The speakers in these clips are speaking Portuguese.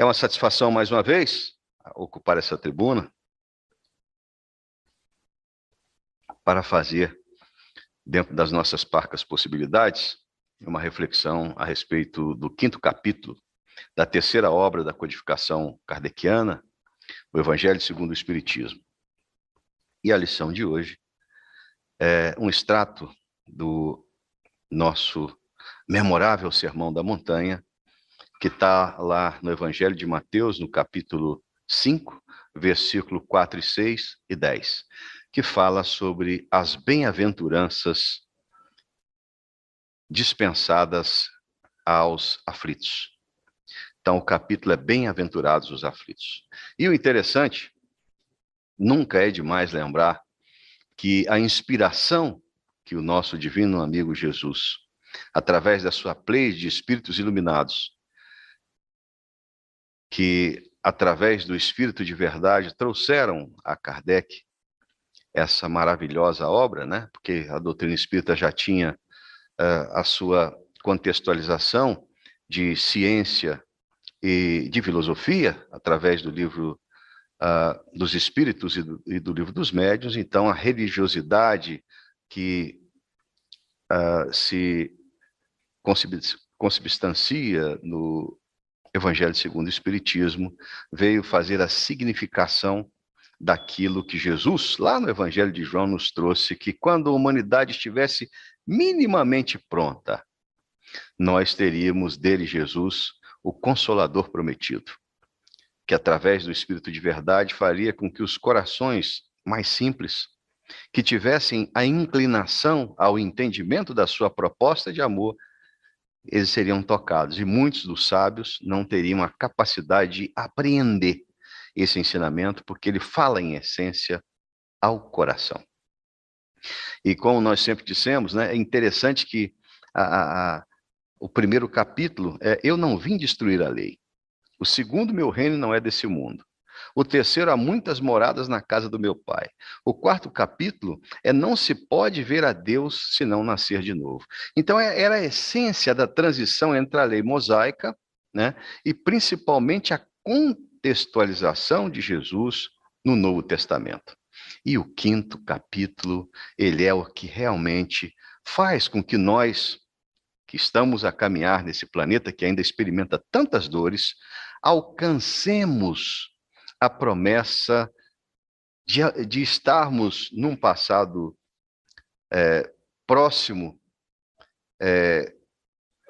É uma satisfação, mais uma vez, ocupar essa tribuna para fazer, dentro das nossas parcas possibilidades, uma reflexão a respeito do 5º capítulo da 3ª obra da codificação kardeciana, o Evangelho segundo o Espiritismo. E a lição de hoje é um extrato do nosso memorável Sermão da Montanha, que está lá no Evangelho de Mateus, no capítulo 5, versículo 4 e 6 e 10, que fala sobre as bem-aventuranças dispensadas aos aflitos. Então, o capítulo é Bem-aventurados os aflitos. E o interessante, nunca é demais lembrar que a inspiração que o nosso divino amigo Jesus, através da sua pleia de espíritos iluminados, que através do Espírito de Verdade trouxeram a Kardec essa maravilhosa obra, né? Porque a doutrina espírita já tinha a sua contextualização de ciência e de filosofia, através do livro dos Espíritos e do livro dos Médiuns. Então, a religiosidade que se consubstancia no Evangelho segundo o Espiritismo veio fazer a significação daquilo que Jesus, lá no Evangelho de João, nos trouxe, que quando a humanidade estivesse minimamente pronta, nós teríamos dele, Jesus, o Consolador prometido, que através do Espírito de Verdade faria com que os corações mais simples, que tivessem a inclinação ao entendimento da sua proposta de amor, eles seriam tocados. E muitos dos sábios não teriam a capacidade de apreender esse ensinamento, porque ele fala, em essência, ao coração. E como nós sempre dissemos, né, é interessante que o 1º capítulo é: eu não vim destruir a lei. O 2º, meu reino não é desse mundo. O 3º, há muitas moradas na casa do meu pai. O 4º capítulo é: não se pode ver a Deus se não nascer de novo. Então, era a essência da transição entre a lei mosaica, né, e principalmente a contextualização de Jesus no Novo Testamento. E o 5º capítulo, ele é o que realmente faz com que nós, que estamos a caminhar nesse planeta que ainda experimenta tantas dores, alcancemos a promessa de estarmos num passado próximo,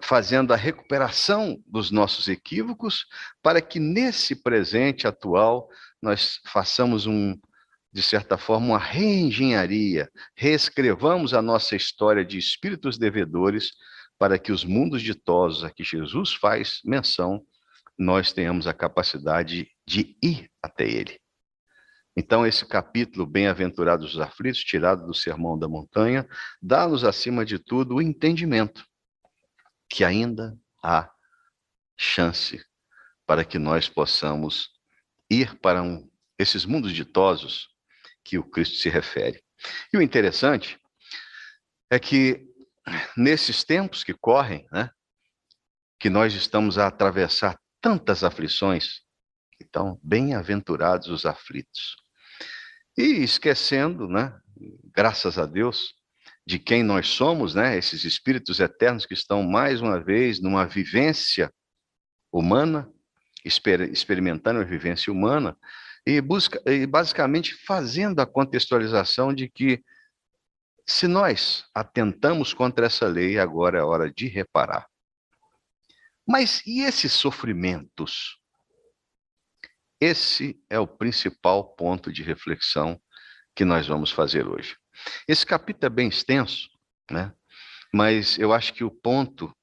fazendo a recuperação dos nossos equívocos, para que nesse presente atual nós façamos de certa forma, uma reengenharia, reescrevamos a nossa história de espíritos devedores, para que os mundos ditosos a que Jesus faz menção, nós tenhamos a capacidade de ir até ele. Então, esse capítulo, Bem-aventurados os aflitos, tirado do Sermão da Montanha, dá-nos, acima de tudo, o entendimento que ainda há chance para que nós possamos ir para esses mundos ditosos que o Cristo se refere. E o interessante é que, nesses tempos que correm, né, que nós estamos a atravessar tantas aflições, então, bem-aventurados os aflitos. E esquecendo, né, graças a Deus, de quem nós somos, né, esses espíritos eternos que estão, mais uma vez, numa vivência humana, experimentando a vivência humana, e basicamente fazendo a contextualização de que, se nós atentamos contra essa lei, agora é hora de reparar. Mas e esses sofrimentos? Esse é o principal ponto de reflexão que nós vamos fazer hoje. Esse capítulo é bem extenso, né? Mas eu acho que o ponto,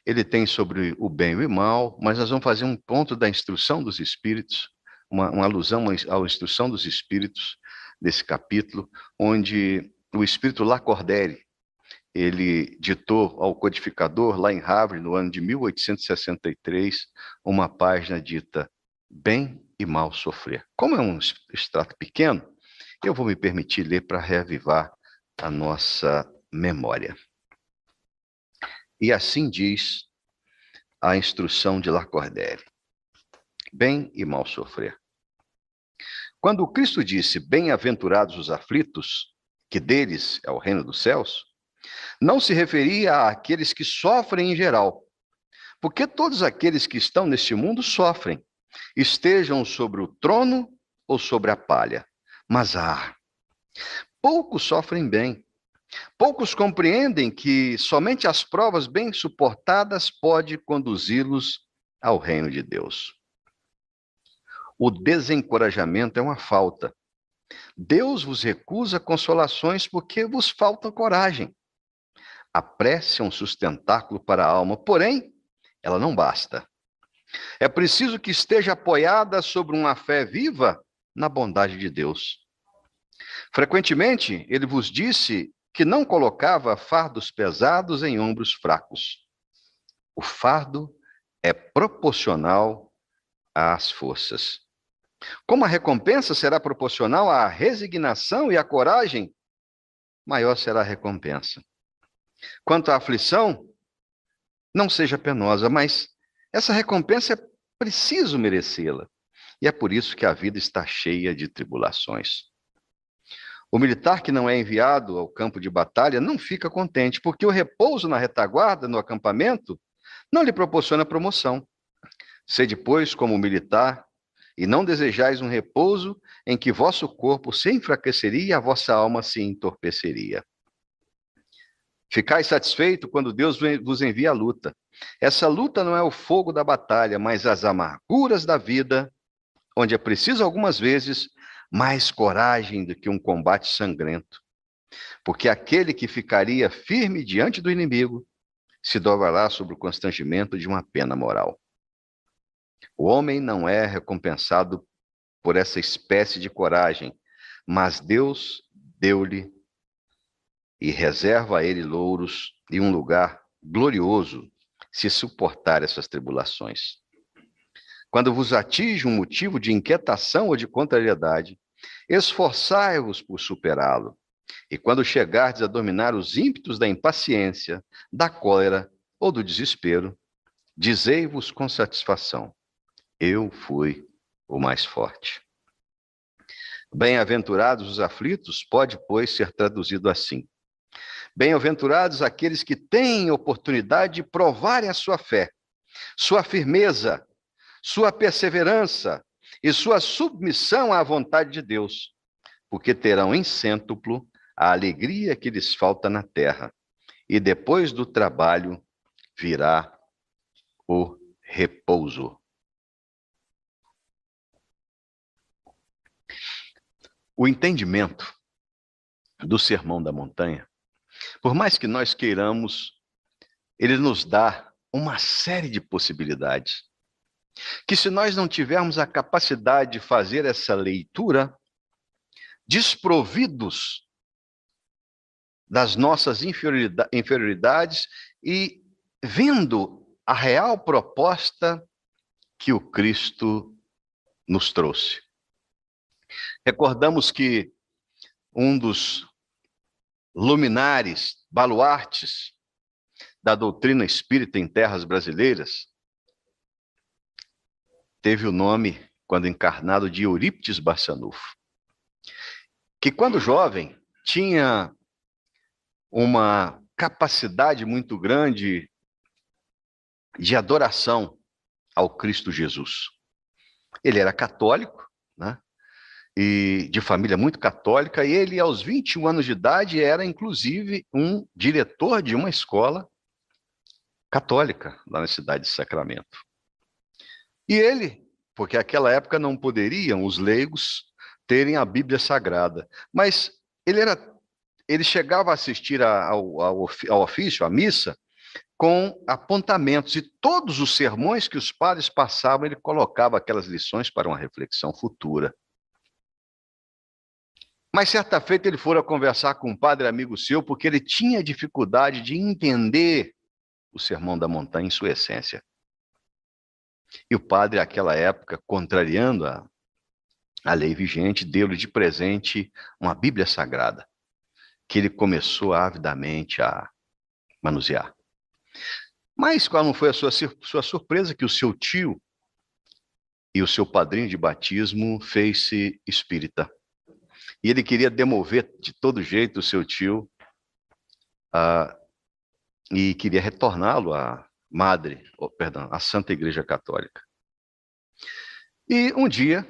ele tem sobre o bem e o mal, mas nós vamos fazer um ponto da instrução dos espíritos, uma alusão à instrução dos espíritos desse capítulo, onde o espírito Lacordaire, ele ditou ao codificador, lá em Harvard, no ano de 1863, uma página dita Bem e Mal Sofrer. Como é um extrato pequeno, eu vou me permitir ler para reavivar a nossa memória. E assim diz a instrução de Lacordaire. bem e mal sofrer. Quando Cristo disse, bem-aventurados os aflitos, que deles é o reino dos céus, não se referia àqueles que sofrem em geral, porque todos aqueles que estão neste mundo sofrem, estejam sobre o trono ou sobre a palha. Mas poucos sofrem bem. Poucos compreendem que somente as provas bem suportadas podem conduzi-los ao reino de Deus. O desencorajamento é uma falta. Deus vos recusa consolações porque vos falta coragem. A prece é um sustentáculo para a alma, porém, ela não basta. É preciso que esteja apoiada sobre uma fé viva na bondade de Deus. Frequentemente, ele vos disse que não colocava fardos pesados em ombros fracos. O fardo é proporcional às forças. Como a recompensa será proporcional à resignação e à coragem, maior será a recompensa. Quanto à aflição, não seja penosa, mas essa recompensa é preciso merecê-la. E é por isso que a vida está cheia de tribulações. O militar que não é enviado ao campo de batalha não fica contente, porque o repouso na retaguarda, no acampamento, não lhe proporciona promoção. Sede, pois, como militar, e não desejais um repouso em que vosso corpo se enfraqueceria e a vossa alma se entorpeceria. Ficai satisfeito quando Deus vos envia a luta. Essa luta não é o fogo da batalha, mas as amarguras da vida, onde é preciso algumas vezes mais coragem do que um combate sangrento. Porque aquele que ficaria firme diante do inimigo se dobrará sob o constrangimento de uma pena moral. O homem não é recompensado por essa espécie de coragem, mas Deus deu-lhe e reserva a ele louros e um lugar glorioso se suportar essas tribulações. Quando vos atinge um motivo de inquietação ou de contrariedade, esforçai-vos por superá-lo. E quando chegardes a dominar os ímpetos da impaciência, da cólera ou do desespero, dizei-vos com satisfação: eu fui o mais forte. Bem-aventurados os aflitos pode, pois, ser traduzido assim: bem-aventurados aqueles que têm oportunidade de provarem a sua fé, sua firmeza, sua perseverança e sua submissão à vontade de Deus, porque terão em cêntuplo a alegria que lhes falta na terra, e depois do trabalho virá o repouso. O entendimento do Sermão da Montanha, por mais que nós queiramos, ele nos dá uma série de possibilidades, que se nós não tivermos a capacidade de fazer essa leitura, desprovidos das nossas inferioridades e vendo a real proposta que o Cristo nos trouxe. Recordamos que um dos luminares, baluartes da doutrina espírita em terras brasileiras, teve o nome, quando encarnado, de Eurípides Barçanufo, que quando jovem tinha uma capacidade muito grande de adoração ao Cristo Jesus. Ele era católico, né? E de família muito católica, e ele, aos 21 anos de idade, era, inclusive, um diretor de uma escola católica, lá na cidade de Sacramento. E ele, porque naquela época não poderiam os leigos terem a Bíblia Sagrada, mas ele chegava a assistir ao ofício, à missa, com apontamentos, e todos os sermões que os padres passavam, ele colocava aquelas lições para uma reflexão futura. Mas certa feita ele fora conversar com um padre amigo seu, porque ele tinha dificuldade de entender o Sermão da Montanha em sua essência. E o padre, naquela época, contrariando a lei vigente, deu-lhe de presente uma Bíblia Sagrada, que ele começou avidamente a manusear. Mas qual não foi a sua surpresa que o seu tio e o seu padrinho de batismo fez-se espírita. E ele queria demover de todo jeito o seu tio e queria retorná-lo à à Santa Igreja Católica. E um dia,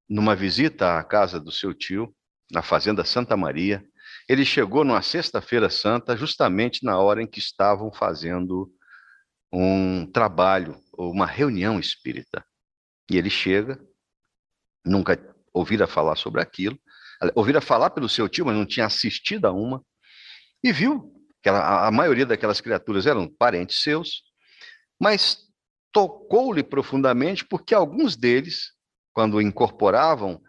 numa visita à casa do seu tio, na Fazenda Santa Maria, ele chegou numa sexta-feira santa, justamente na hora em que estavam fazendo um trabalho, ou uma reunião espírita. E ele chega, nunca ouvira falar sobre aquilo, ouvira falar pelo seu tio, mas não tinha assistido a uma, e viu que a maioria daquelas criaturas eram parentes seus, mas tocou-lhe profundamente porque alguns deles, quando incorporavam,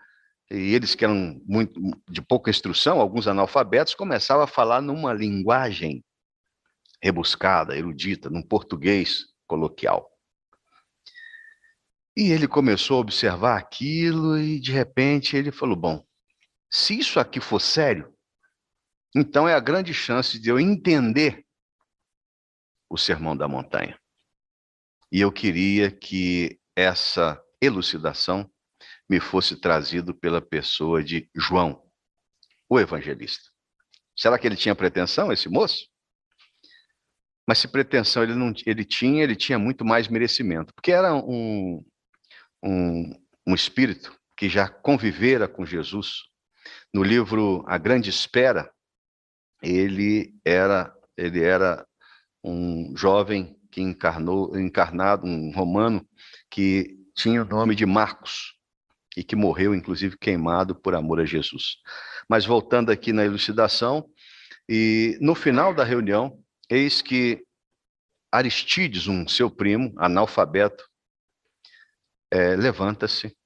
e eles que eram muito de pouca instrução, alguns analfabetos, começavam a falar numa linguagem rebuscada, erudita, num português coloquial. E ele começou a observar aquilo e, de repente, ele falou, bom, se isso aqui for sério, então é a grande chance de eu entender o Sermão da Montanha. E eu queria que essa elucidação me fosse trazido pela pessoa de João, o evangelista. Será que ele tinha pretensão, esse moço? Mas se pretensão ele tinha muito mais merecimento, porque era um espírito que já convivera com Jesus. No livro A Grande Espera, ele era um jovem que encarnado, um romano, que tinha o nome de Marcos, e que morreu, inclusive, queimado por amor a Jesus. Mas voltando aqui na elucidação, e no final da reunião, eis que Aristides, seu primo, analfabeto, levanta-se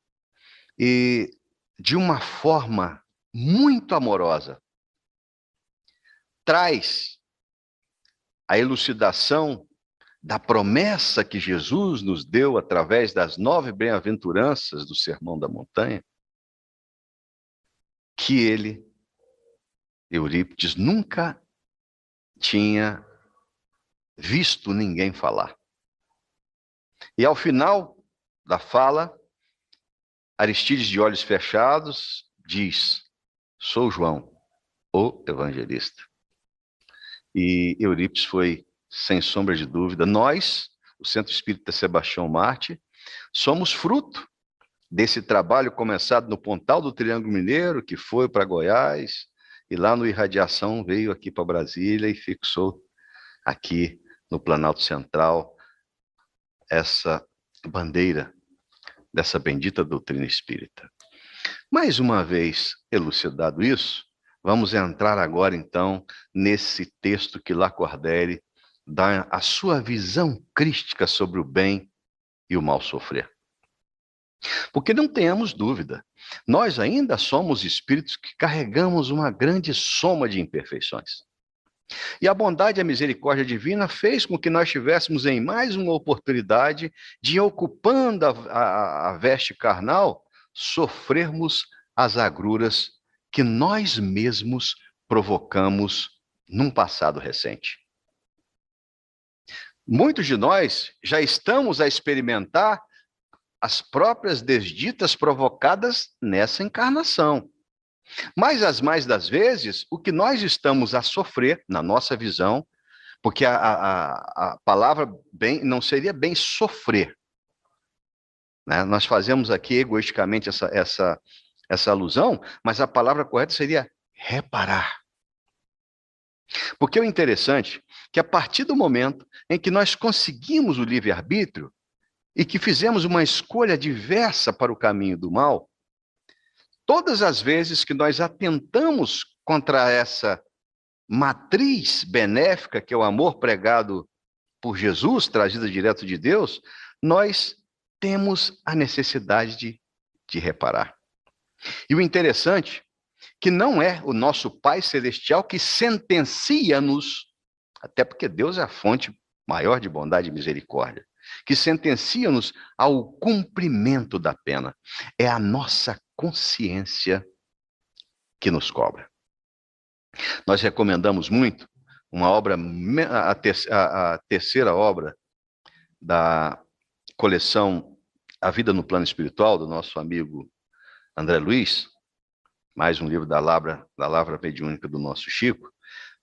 e, de uma forma muito amorosa, traz a elucidação da promessa que Jesus nos deu através das 9 bem-aventuranças do Sermão da Montanha, que ele, Eurípides, nunca tinha visto ninguém falar. E ao final da fala, Aristides, de olhos fechados, diz, sou João, o evangelista. E Eurípides foi, sem sombra de dúvida, nós, o Centro Espírita Sebastião Marte, somos fruto desse trabalho começado no Pontal do Triângulo Mineiro, que foi para Goiás, e lá no Irradiação veio aqui para Brasília e fixou aqui no Planalto Central essa bandeira dessa bendita doutrina espírita. Mais uma vez elucidado isso, vamos entrar agora então nesse texto que Lacordaire dá a sua visão crítica sobre o bem e o mal sofrer. Porque não tenhamos dúvida, nós ainda somos espíritos que carregamos uma grande soma de imperfeições. E a bondade e a misericórdia divina fez com que nós tivéssemos em mais uma oportunidade de, ocupando a veste carnal, sofrermos as agruras que nós mesmos provocamos num passado recente. Muitos de nós já estamos a experimentar as próprias desditas provocadas nessa encarnação. Mas, as mais das vezes, o que nós estamos a sofrer, na nossa visão, porque a palavra bem não seria bem sofrer, né? Nós fazemos aqui egoisticamente essa alusão, mas a palavra correta seria reparar. Porque o interessante é que a partir do momento em que nós conseguimos o livre-arbítrio e que fizemos uma escolha diversa para o caminho do mal, todas as vezes que nós atentamos contra essa matriz benéfica, que é o amor pregado por Jesus, trazida direto de Deus, nós temos a necessidade de reparar. E o interessante que não é o nosso Pai Celestial que sentencia-nos, até porque Deus é a fonte maior de bondade e misericórdia, que sentencia-nos ao cumprimento da pena. É a nossa consciência que nos cobra. Nós recomendamos muito uma obra, a terceira obra da coleção A Vida no Plano Espiritual, do nosso amigo André Luiz, mais um livro da Lavra Mediúnica do nosso Chico,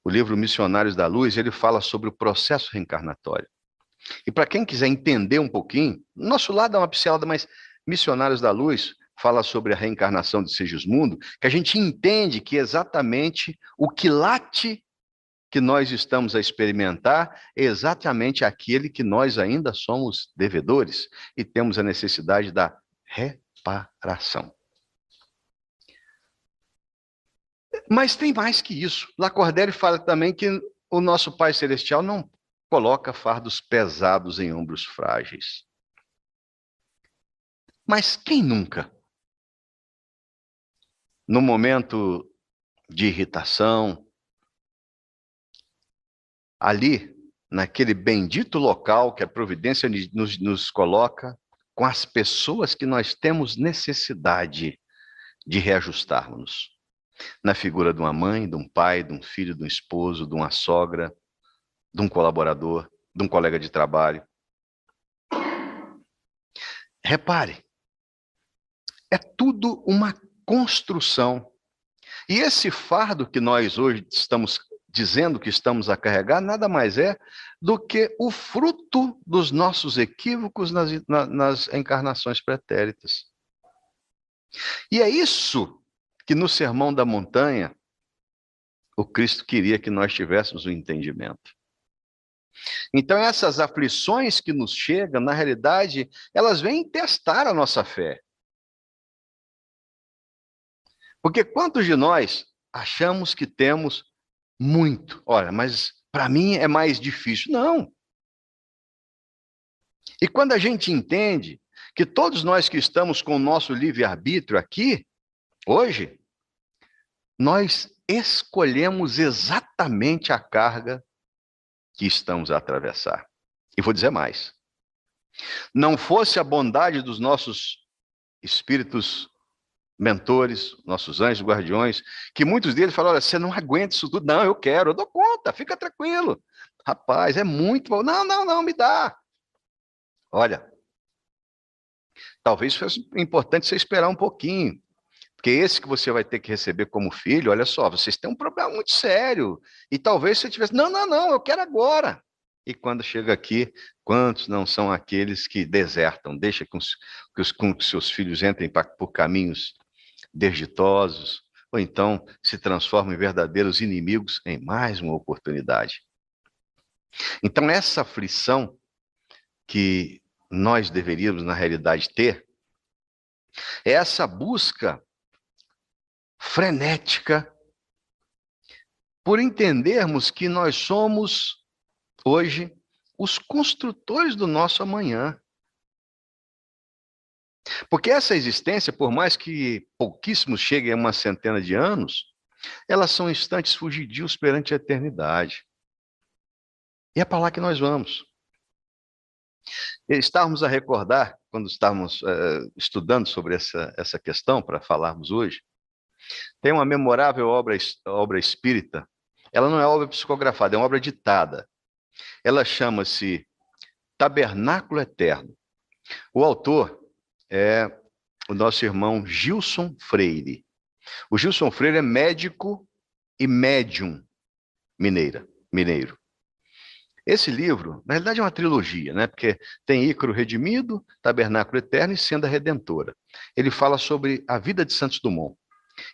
o livro Missionários da Luz, ele fala sobre o processo reencarnatório. E para quem quiser entender um pouquinho, nosso lado é uma pincelada, mas Missionários da Luz fala sobre a reencarnação de Segismundo, que a gente entende que exatamente o quilate que nós estamos a experimentar é exatamente aquele que nós ainda somos devedores e temos a necessidade da reparação. Mas tem mais que isso. Lacordaire fala também que o nosso Pai Celestial não coloca fardos pesados em ombros frágeis. Mas quem nunca? No momento de irritação, ali, naquele bendito local que a providência nos coloca, com as pessoas que nós temos necessidade de reajustarmos. Na figura de uma mãe, de um pai, de um filho, de um esposo, de uma sogra, de um colaborador, de um colega de trabalho. Repare, é tudo uma construção. E esse fardo que nós hoje estamos dizendo que estamos a carregar, nada mais é do que o fruto dos nossos equívocos nas encarnações pretéritas. E é isso que no Sermão da Montanha, o Cristo queria que nós tivéssemos o entendimento. Então, essas aflições que nos chegam, na realidade, elas vêm testar a nossa fé. Porque quantos de nós achamos que temos muito? Olha, mas para mim é mais difícil. Não. E quando a gente entende que todos nós que estamos com o nosso livre-arbítrio aqui, hoje, nós escolhemos exatamente a carga que estamos a atravessar. E vou dizer mais. Não fosse a bondade dos nossos espíritos mentores, nossos anjos guardiões, que muitos deles falam, olha, você não aguenta isso tudo. Não, eu quero, eu dou conta, fica tranquilo. Rapaz, é muito bom. Não, me dá. Olha, talvez fosse importante você esperar um pouquinho, porque esse que você vai ter que receber como filho, olha só, vocês têm um problema muito sério, e talvez você tivesse, não, eu quero agora. E quando chega aqui, quantos não são aqueles que desertam, deixa com que seus filhos entrem por caminhos desditosos, ou então se transformam em verdadeiros inimigos em mais uma oportunidade. Então, essa aflição que nós deveríamos, na realidade, ter, é essa busca frenética por entendermos que nós somos, hoje, os construtores do nosso amanhã. Porque essa existência, por mais que pouquíssimos cheguem a uma centena de anos, elas são instantes fugidios perante a eternidade. E é para lá que nós vamos. Estávamos a recordar, quando estávamos estudando sobre essa questão, para falarmos hoje, tem uma memorável obra espírita. Ela não é obra psicografada, é uma obra ditada. Ela chama-se Tabernáculo Eterno. O autor é o nosso irmão Gilson Freire. O Gilson Freire é médico e médium mineiro. Esse livro, na realidade, é uma trilogia, né? Porque tem Ícaro Redimido, Tabernáculo Eterno e Senda Redentora. Ele fala sobre a vida de Santos Dumont.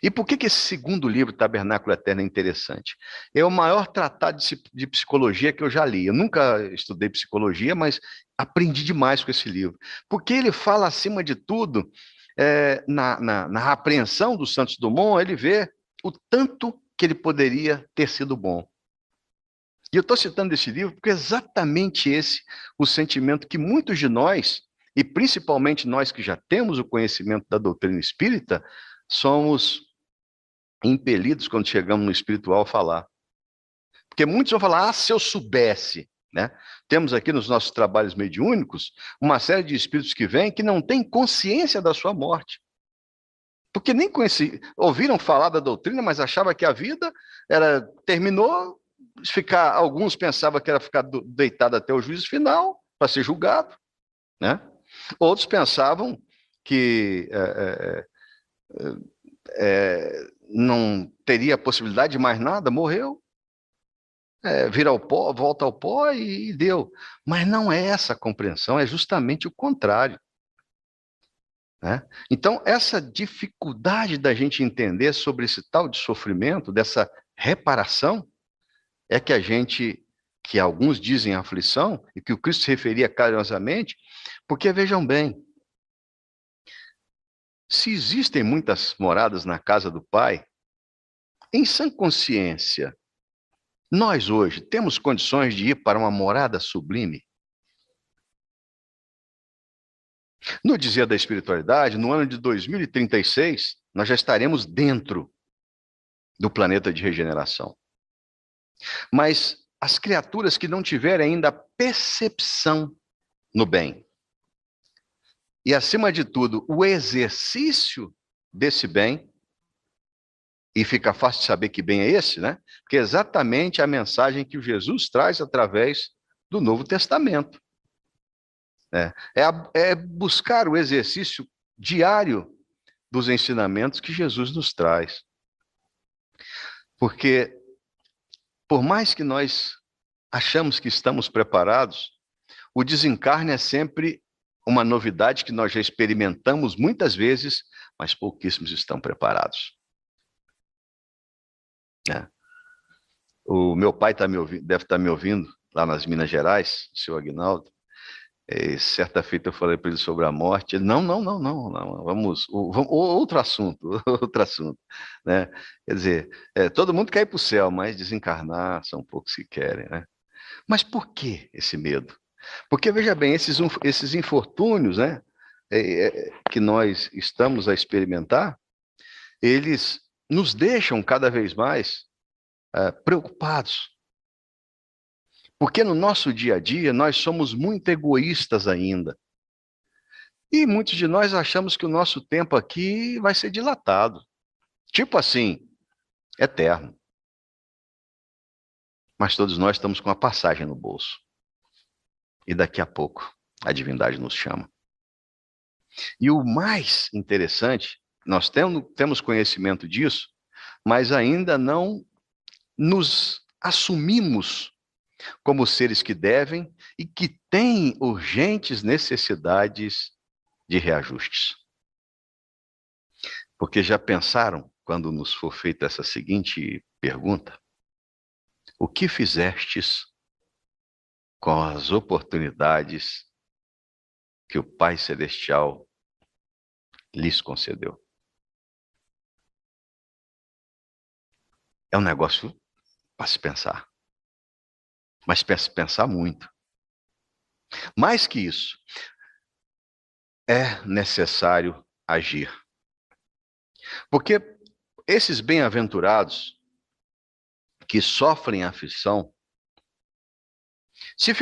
E por que esse segundo livro, Tabernáculo Eterno, é interessante? É o maior tratado de psicologia que eu já li. Eu nunca estudei psicologia, mas aprendi demais com esse livro. Porque ele fala, acima de tudo, na apreensão do Santos Dumont, ele vê o tanto que ele poderia ter sido bom. E eu estou citando esse livro porque é exatamente esse o sentimento que muitos de nós, e principalmente nós que já temos o conhecimento da doutrina espírita, somos impelidos quando chegamos no espiritual a falar. Porque muitos vão falar, se eu soubesse, né? Temos aqui nos nossos trabalhos mediúnicos uma série de espíritos que vêm que não têm consciência da sua morte. Porque nem ouviram falar da doutrina, mas achavam que a vida terminou, alguns pensavam que era ficar deitado até o juízo final, para ser julgado, né? Outros pensavam que não teria possibilidade de mais nada, morreu, vira ao pó, volta ao pó e deu. Mas não é essa a compreensão, é justamente o contrário, né? Então, essa dificuldade da gente entender sobre esse tal de sofrimento, dessa reparação, é que alguns dizem aflição, e que o Cristo se referia carinhosamente, porque vejam bem, se existem muitas moradas na casa do Pai, em sã consciência, nós hoje temos condições de ir para uma morada sublime? No Dizer da Espiritualidade, no ano de 2036, nós já estaremos dentro do planeta de regeneração. Mas as criaturas que não tiverem ainda percepção no bem, e acima de tudo, o exercício desse bem, e fica fácil de saber que bem é esse, né? Porque é exatamente a mensagem que Jesus traz através do Novo Testamento. É buscar o exercício diário dos ensinamentos que Jesus nos traz. Porque, por mais que nós achamos que estamos preparados, o desencarne é sempre uma novidade que nós já experimentamos muitas vezes, mas pouquíssimos estão preparados. O meu pai deve estar me ouvindo lá nas Minas Gerais, o seu Aguinaldo. Certa feita eu falei para ele sobre a morte. Ele, não, vamos, outro assunto, outro assunto, né? Quer dizer, todo mundo quer ir para o céu, mas desencarnar são poucos que querem, né? Mas por que esse medo? Porque, veja bem, esses infortúnios, né, que nós estamos a experimentar, eles nos deixam cada vez mais preocupados. Porque no nosso dia a dia nós somos muito egoístas ainda. E muitos de nós achamos que o nosso tempo aqui vai ser dilatado. Tipo assim, eterno. Mas todos nós estamos com a passagem no bolso. E daqui a pouco a divindade nos chama. E o mais interessante, nós temos conhecimento disso, mas ainda não nos assumimos como seres que devem e que têm urgentes necessidades de reajustes. Porque já pensaram, quando nos for feita essa seguinte pergunta: o que fizestes com as oportunidades que o Pai Celestial lhes concedeu? É um negócio para se pensar. Mas pensar muito. Mais que isso, é necessário agir. Porque esses bem-aventurados que sofrem aflição, se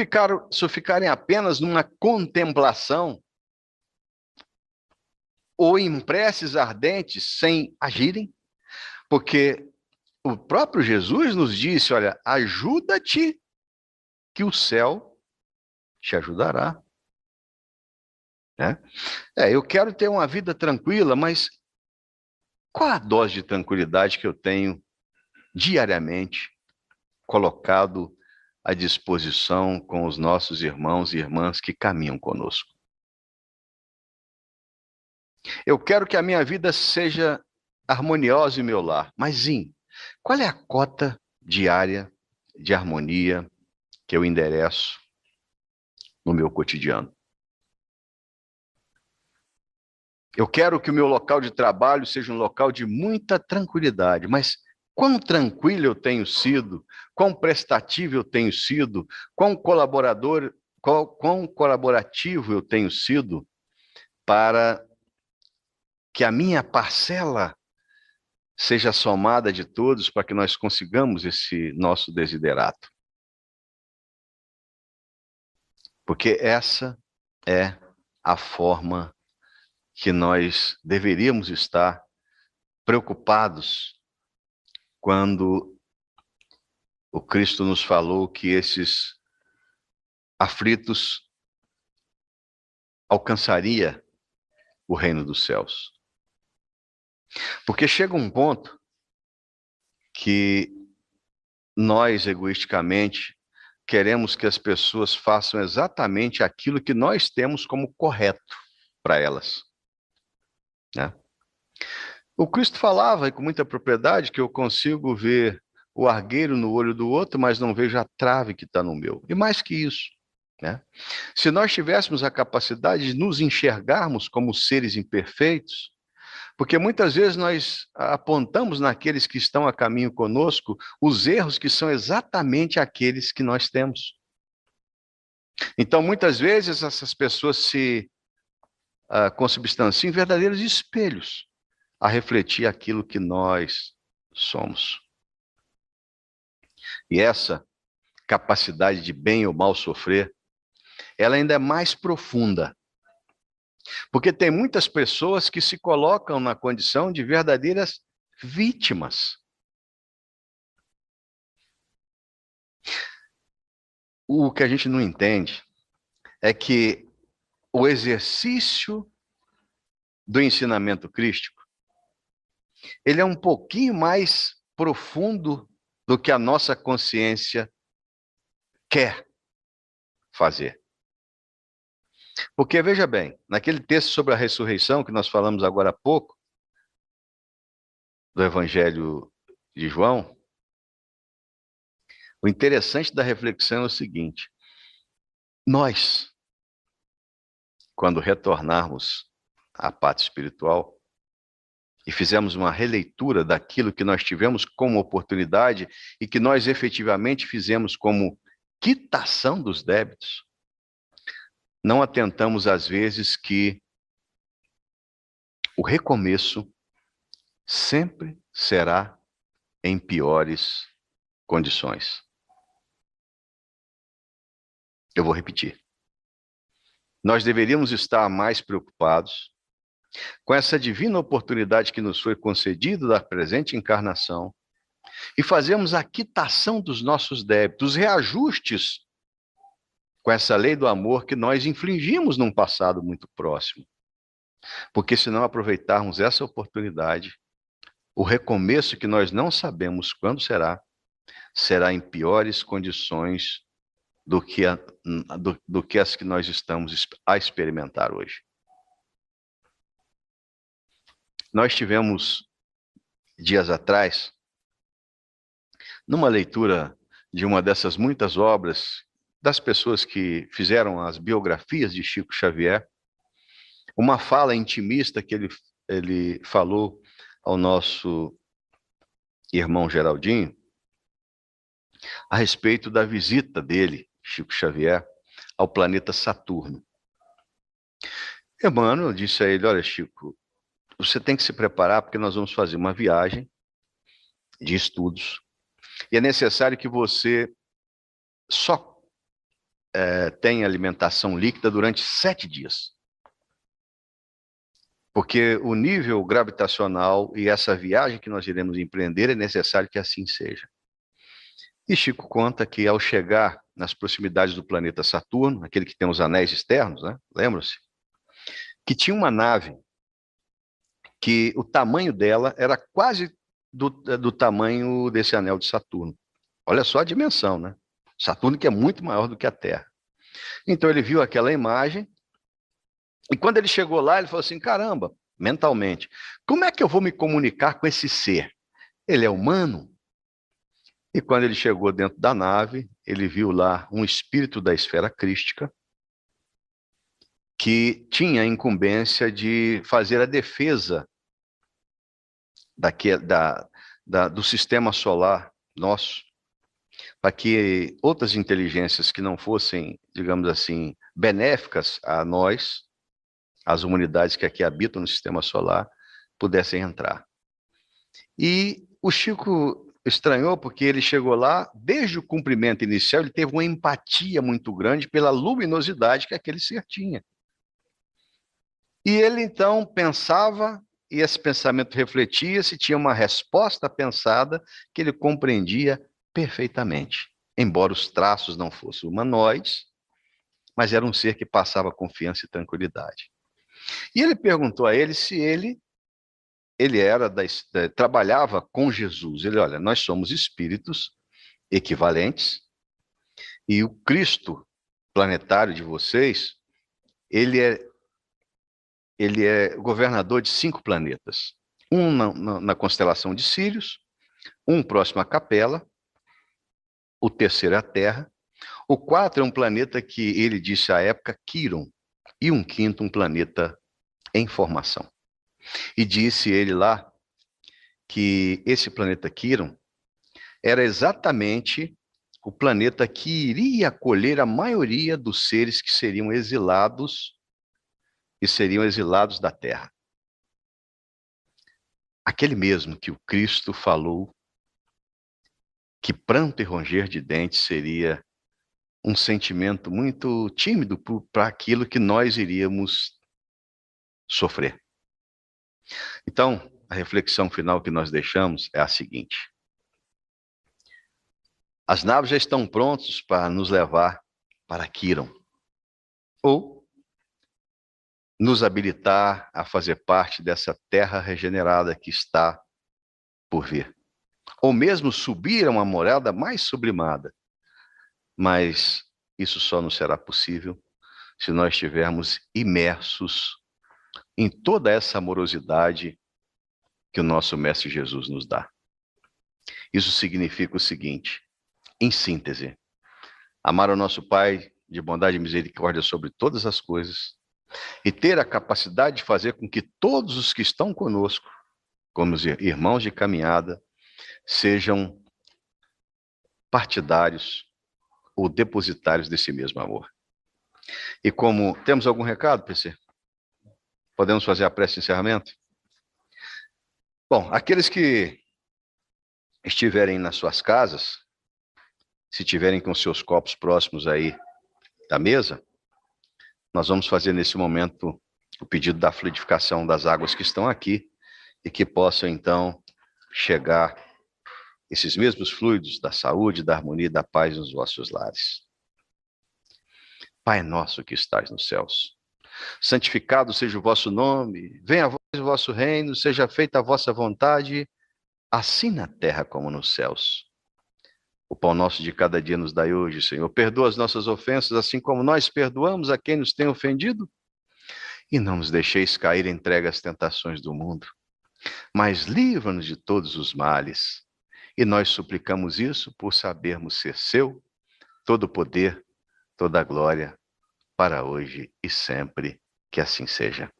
ficarem apenas numa contemplação ou em preces ardentes sem agirem, porque o próprio Jesus nos disse, olha, ajuda-te que o céu te ajudará. Né? Eu quero ter uma vida tranquila, mas qual a dose de tranquilidade que eu tenho diariamente colocado à disposição com os nossos irmãos e irmãs que caminham conosco? Eu quero que a minha vida seja harmoniosa em meu lar, mas qual é a cota diária de harmonia que eu endereço no meu cotidiano? Eu quero que o meu local de trabalho seja um local de muita tranquilidade, mas quão tranquilo eu tenho sido, quão prestativo eu tenho sido, quão colaborativo eu tenho sido para que a minha parcela seja somada de todos para que nós consigamos esse nosso desiderato. Porque essa é a forma que nós deveríamos estar preocupados quando o Cristo nos falou que esses aflitos alcançaria o reino dos céus. Porque chega um ponto que nós, egoisticamente, queremos que as pessoas façam exatamente aquilo que nós temos como correto para elas, né? O Cristo falava, e com muita propriedade, que eu consigo ver o argueiro no olho do outro, mas não vejo a trave que está no meu. E mais que isso, né? Se nós tivéssemos a capacidade de nos enxergarmos como seres imperfeitos, porque muitas vezes nós apontamos naqueles que estão a caminho conosco os erros que são exatamente aqueles que nós temos. Então, muitas vezes, essas pessoas se consubstanciam em verdadeiros espelhos a refletir aquilo que nós somos. E essa capacidade de bem ou mal sofrer, ela ainda é mais profunda. Porque tem muitas pessoas que se colocam na condição de verdadeiras vítimas. O que a gente não entende é que o exercício do ensinamento crístico, ele é um pouquinho mais profundo do que a nossa consciência quer fazer. Porque, veja bem, naquele texto sobre a ressurreição que nós falamos agora há pouco, do Evangelho de João, o interessante da reflexão é o seguinte: nós, quando retornarmos à pátria espiritual e fizermos uma releitura daquilo que nós tivemos como oportunidade e que nós efetivamente fizemos como quitação dos débitos, não atentamos às vezes que o recomeço sempre será em piores condições. Eu vou repetir. Nós deveríamos estar mais preocupados com essa divina oportunidade que nos foi concedida da presente encarnação e fazermos a quitação dos nossos débitos, reajustes com essa lei do amor que nós infligimos num passado muito próximo. Porque se não aproveitarmos essa oportunidade, o recomeço que nós não sabemos quando será em piores condições do que as que nós estamos a experimentar hoje. Nós tivemos, dias atrás, numa leitura de uma dessas muitas obras das pessoas que fizeram as biografias de Chico Xavier, uma fala intimista que ele falou ao nosso irmão Geraldinho, a respeito da visita dele, Chico Xavier, ao planeta Saturno. Emmanuel disse a ele: olha, Chico, você tem que se preparar porque nós vamos fazer uma viagem de estudos e é necessário que você só tenha alimentação líquida durante 7 dias. Porque o nível gravitacional e essa viagem que nós iremos empreender é necessário que assim seja. E Chico conta que ao chegar nas proximidades do planeta Saturno, aquele que tem os anéis externos, né? Lembram-se? Que tinha uma nave que o tamanho dela era quase do tamanho desse anel de Saturno. Olha só a dimensão, né? Saturno que é muito maior do que a Terra. Então ele viu aquela imagem e quando ele chegou lá, ele falou assim: caramba, mentalmente, como é que eu vou me comunicar com esse ser? Ele é humano? E quando ele chegou dentro da nave, ele viu lá um espírito da esfera crística que tinha a incumbência de fazer a defesa do sistema solar nosso, para que outras inteligências que não fossem, digamos assim, benéficas a nós, as humanidades que aqui habitam no sistema solar, pudessem entrar. E o Chico estranhou porque ele chegou lá, desde o cumprimento inicial, ele teve uma empatia muito grande pela luminosidade que aquele ser tinha. E ele então pensava, e esse pensamento refletia, se tinha uma resposta pensada que ele compreendia perfeitamente. Embora os traços não fossem humanoides, mas era um ser que passava confiança e tranquilidade. E ele perguntou a ele se ele era trabalhava com Jesus. Ele, olha, nós somos espíritos equivalentes e o Cristo planetário de vocês, ele é, ele é governador de 5 planetas. Um na constelação de Sírios, um próximo à Capela, o terceiro é a Terra, o 4 é um planeta que ele disse à época Quiron, e um quinto um planeta em formação. E disse ele lá que esse planeta Quiron era exatamente o planeta que iria acolher a maioria dos seres que seriam exilados e seriam exilados da Terra. Aquele mesmo que o Cristo falou que pranto e ranger de dentes seria um sentimento muito tímido para aquilo que nós iríamos sofrer. Então, a reflexão final que nós deixamos é a seguinte: as naves já estão prontas para nos levar para Quiron, ou nos habilitar a fazer parte dessa terra regenerada que está por vir. Ou mesmo subir a uma morada mais sublimada. Mas isso só não será possível se nós estivermos imersos em toda essa amorosidade que o nosso Mestre Jesus nos dá. Isso significa o seguinte, em síntese: amar o nosso Pai de bondade e misericórdia sobre todas as coisas e ter a capacidade de fazer com que todos os que estão conosco, como os irmãos de caminhada, sejam partidários ou depositários desse mesmo amor. E como temos algum recado, PC? Podemos fazer a prece de encerramento? Bom, aqueles que estiverem nas suas casas, se tiverem com seus copos próximos aí da mesa, nós vamos fazer nesse momento o pedido da fluidificação das águas que estão aqui e que possam então chegar esses mesmos fluidos da saúde, da harmonia e da paz nos vossos lares. Pai nosso que estais nos céus, santificado seja o vosso nome, venha a vós o vosso reino, seja feita a vossa vontade, assim na terra como nos céus. O pão nosso de cada dia nos dai hoje, Senhor. Perdoa as nossas ofensas, assim como nós perdoamos a quem nos tem ofendido. E não nos deixeis cair em entrega às tentações do mundo, mas livra-nos de todos os males. E nós suplicamos isso por sabermos ser seu, todo o poder, toda a glória, para hoje e sempre, que assim seja.